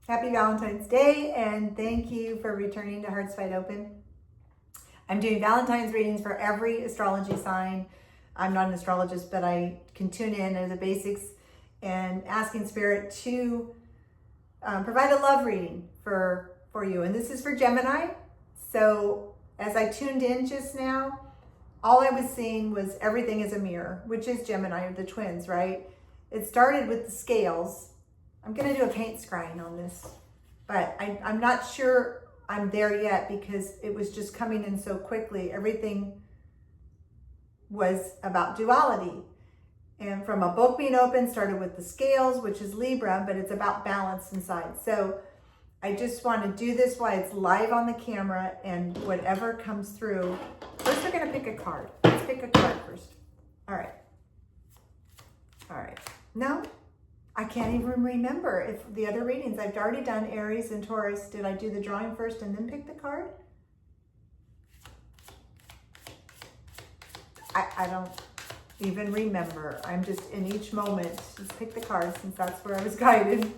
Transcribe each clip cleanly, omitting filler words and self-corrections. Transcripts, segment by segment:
Happy Valentine's Day, and thank you for returning to Hearts Wide Open. I'm doing Valentine's readings for every astrology sign. I'm not an astrologist, but I can tune in as the basics and asking Spirit to provide a love reading for you. And this is for Gemini. So as I tuned in just now, all I was seeing was everything is a mirror, which is Gemini, the twins, right? It started with the scales. I'm going to do a paint scrying on this, but I'm not sure I'm there yet because it was just coming in so quickly. Everything was about duality. And from a book being open, started with the scales, which is Libra, but it's about balance inside. So I just want to do this while it's live on the camera, and whatever comes through. First, we're going to pick a card. Let's pick a card first. All right. All right. No, I can't even remember if the other readings, I've already done Aries and Taurus. Did I do the drawing first and then pick the card? I don't even remember. I'm just in each moment, just pick the card since that's where I was guided.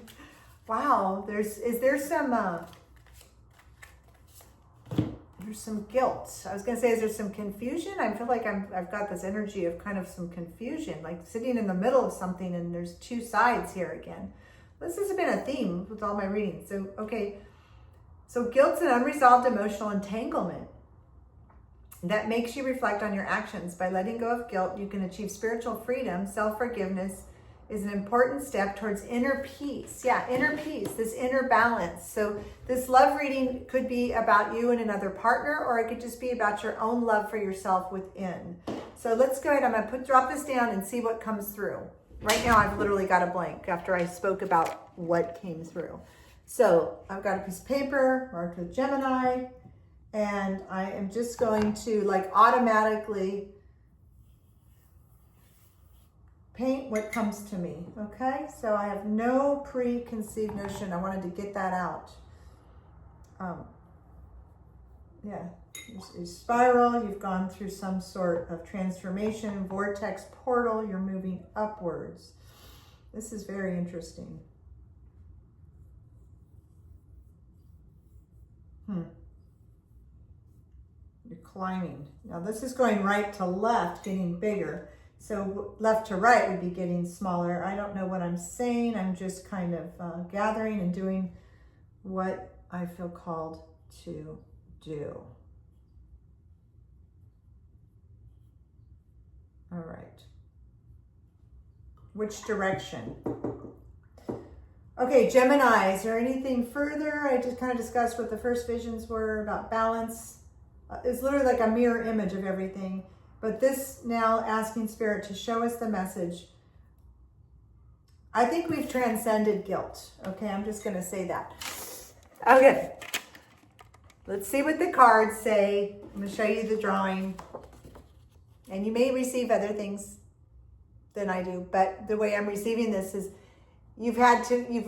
Wow, there's some guilt. I was gonna say, is there some confusion? I feel like I've got this energy of kind of some confusion, like sitting in the middle of something and there's two sides here again. This has been a theme with all my readings. So, okay. So guilt's an unresolved emotional entanglement that makes you reflect on your actions. By letting go of guilt, you can achieve spiritual freedom. Self-forgiveness is an important step towards inner peace. Yeah, inner peace, this inner balance. So this love reading could be about you and another partner, or it could just be about your own love for yourself within. So let's go ahead. I'm going to drop this down and see what comes through. Right now, I've literally got a blank after I spoke about what came through. So I've got a piece of paper marked with Gemini, and I am just going to like automatically paint what comes to me, okay? So I have no preconceived notion. I wanted to get that out. Yeah, there's a spiral. You've gone through some sort of transformation, vortex portal. You're moving upwards. This is very interesting. You're climbing. Now this is going right to left, getting bigger. So left to right would be getting smaller. I don't know what I'm saying. I'm just kind of gathering and doing what I feel called to do. All right. Which direction? Okay, Gemini, is there anything further? I just kind of discussed what the first visions were about balance. It's literally like a mirror image of everything. But this now asking Spirit to show us the message. I think we've transcended guilt. Okay, I'm just going to say that. Okay, let's see what the cards say. I'm going to show you the drawing. And you may receive other things than I do, but the way I'm receiving this is you've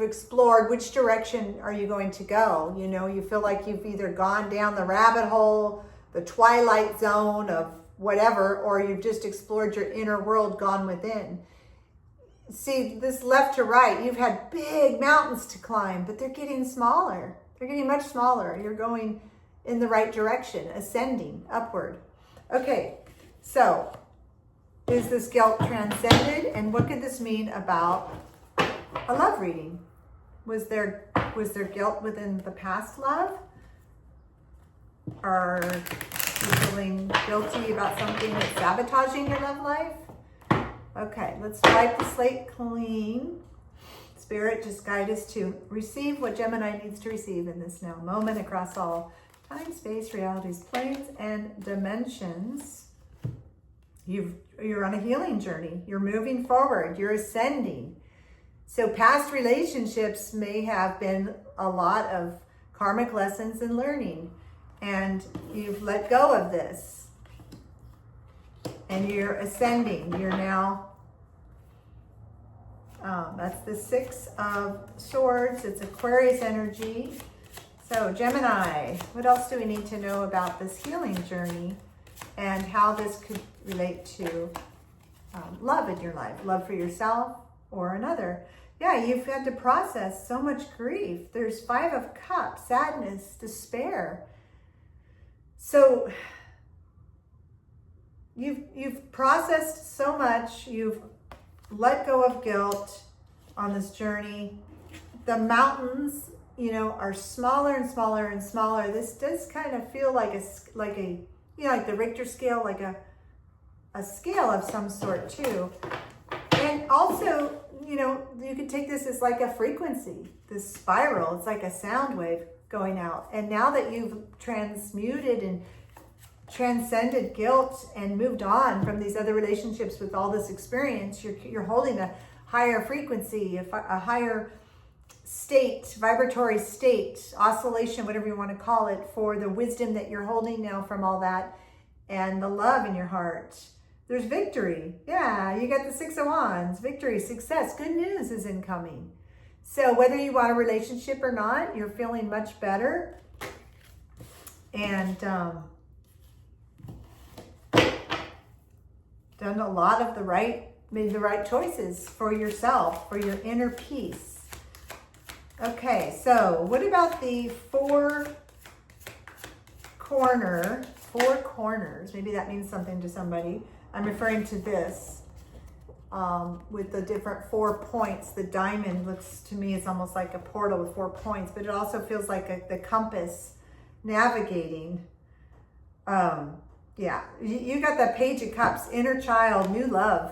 explored which direction are you going to go. You know, you feel like you've either gone down the rabbit hole, the twilight zone of whatever, or you've just explored your inner world, gone within. See, this left to right, you've had big mountains to climb, but they're getting smaller. They're getting much smaller. You're going in the right direction, ascending upward. Okay, so is this guilt transcended? And what could this mean about a love reading? Was there guilt within the past love? Are you feeling guilty about something that's sabotaging your love life? Okay, let's wipe the slate clean. Spirit, just guide us to receive what Gemini needs to receive in this now moment across all time, space, realities, planes, and dimensions. You're on a healing journey. You're moving forward. You're ascending. So past relationships may have been a lot of karmic lessons and learning. And you've let go of this. And you're ascending. You're now, that's the Six of Swords. It's Aquarius energy. So Gemini, what else do we need to know about this healing journey and how this could relate to love in your life? Love for yourself or another. Yeah, you've had to process so much grief. There's 5 of Cups, sadness, despair. So you've processed so much. You've let go of guilt on this journey. The mountains, you know, are smaller and smaller and smaller. This does kind of feel like a you know, like the Richter scale, like a scale of some sort too. And also, you know, you could take this as like a frequency, this spiral. It's like a sound wave going out. And now that you've transmuted and transcended guilt and moved on from these other relationships with all this experience, you're holding a higher frequency, a higher state, vibratory state, oscillation, whatever you want to call it, for the wisdom that you're holding now from all that and the love in your heart. There's victory. Yeah, you got the 6 of Wands, victory, success, good news is incoming. So whether you want a relationship or not, you're feeling much better. And done a lot of made the right choices for yourself, for your inner peace. Okay, so what about the 4 corners? Maybe that means something to somebody. I'm referring to this with the different 4 points. The diamond looks to me, it's almost like a portal with 4 points, but it also feels like the compass navigating. Yeah, you got the Page of Cups, inner child, new love.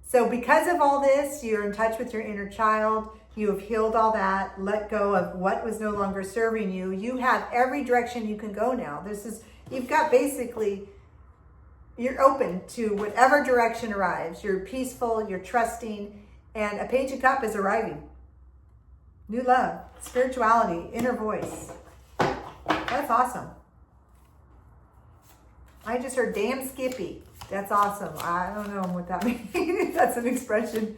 So because of all this, you're in touch with your inner child. You have healed all that, let go of what was no longer serving you. You have every direction you can go now. You've got basically, you're open to whatever direction arrives. You're peaceful, you're trusting, and a Page of Cups is arriving. New love, spirituality, inner voice. That's awesome. I just heard damn Skippy. That's awesome. I don't know what that means. That's an expression.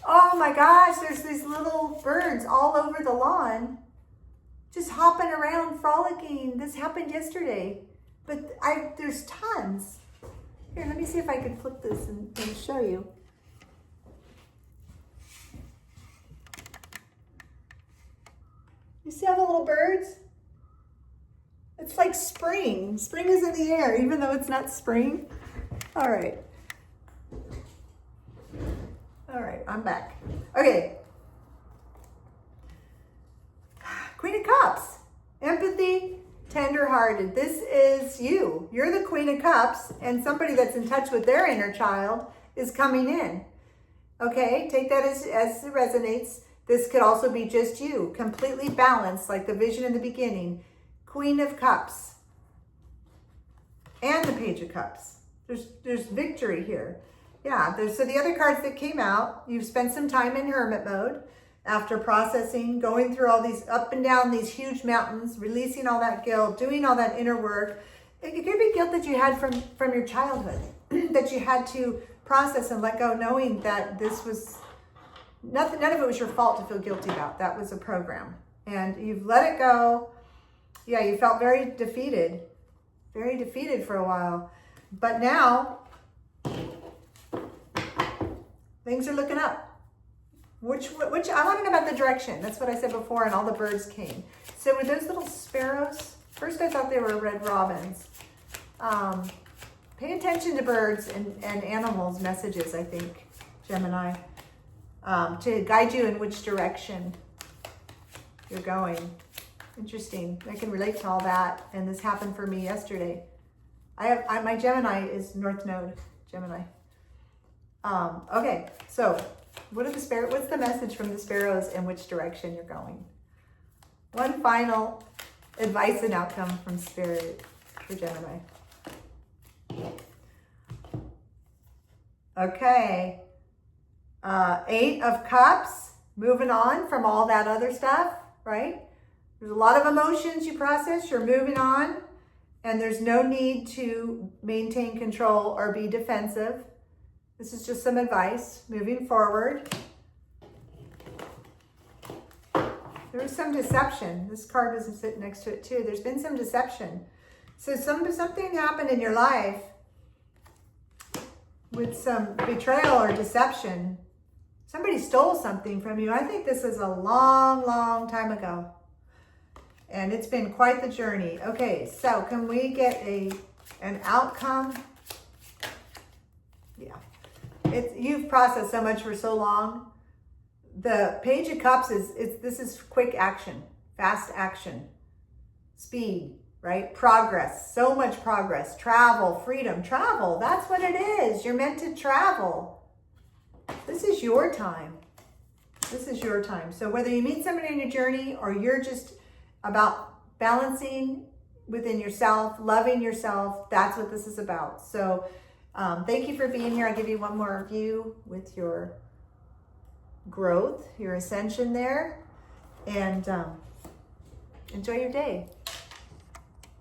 Oh my gosh, there's these little birds all over the lawn just hopping around, frolicking. This happened yesterday, but there's tons. Here, let me see if I can flip this and show you. You see all the little birds? It's like spring. Spring is in the air, even though it's not spring. All right. All right, I'm back. Okay. Queen of Cups. Empathy, tender-hearted. This is you. You're the Queen of Cups, and somebody that's in touch with their inner child is coming in. Okay, take that as it resonates. This could also be just you, completely balanced, like the vision in the beginning. Queen of Cups and the Page of Cups. There's victory here. Yeah, so the other cards that came out, you've spent some time in hermit mode after processing, going through all these up and down these huge mountains, releasing all that guilt, doing all that inner work. It could be guilt that you had from your childhood that you had to process and let go, knowing that this was none of it was your fault to feel guilty about. That was a program, and you've let it go. Yeah, you felt very defeated for a while, but now things are looking up. Which I want to know about the direction. That's what I said before, and all the birds came. So were those little sparrows? First I thought they were red robins. Pay attention to birds and animals' messages, I think, Gemini, to guide you in which direction you're going. Interesting. I can relate to all that, and this happened for me yesterday. My Gemini is North Node Gemini. Okay, so what's the message from the sparrows and which direction you're going? One final advice and outcome from Spirit for Gemini. Okay, 8 of Cups, moving on from all that other stuff, right? There's a lot of emotions you process, you're moving on, and there's no need to maintain control or be defensive. This is just some advice moving forward. There was some deception. This card doesn't sit next to it too. There's been some deception. So something happened in your life with some betrayal or deception. Somebody stole something from you. I think this is a long, long time ago. And it's been quite the journey. Okay, so can we get an outcome? Yeah. You've processed so much for so long. The Page of Cups this is quick action, fast action, speed, right? Progress, so much progress, travel, freedom, travel. That's what it is. You're meant to travel. This is your time. This is your time. So whether you meet somebody in your journey or you're just about balancing within yourself, loving yourself, that's what this is about. So thank you for being here. I'll give you one more view with your growth, your ascension there, and enjoy your day.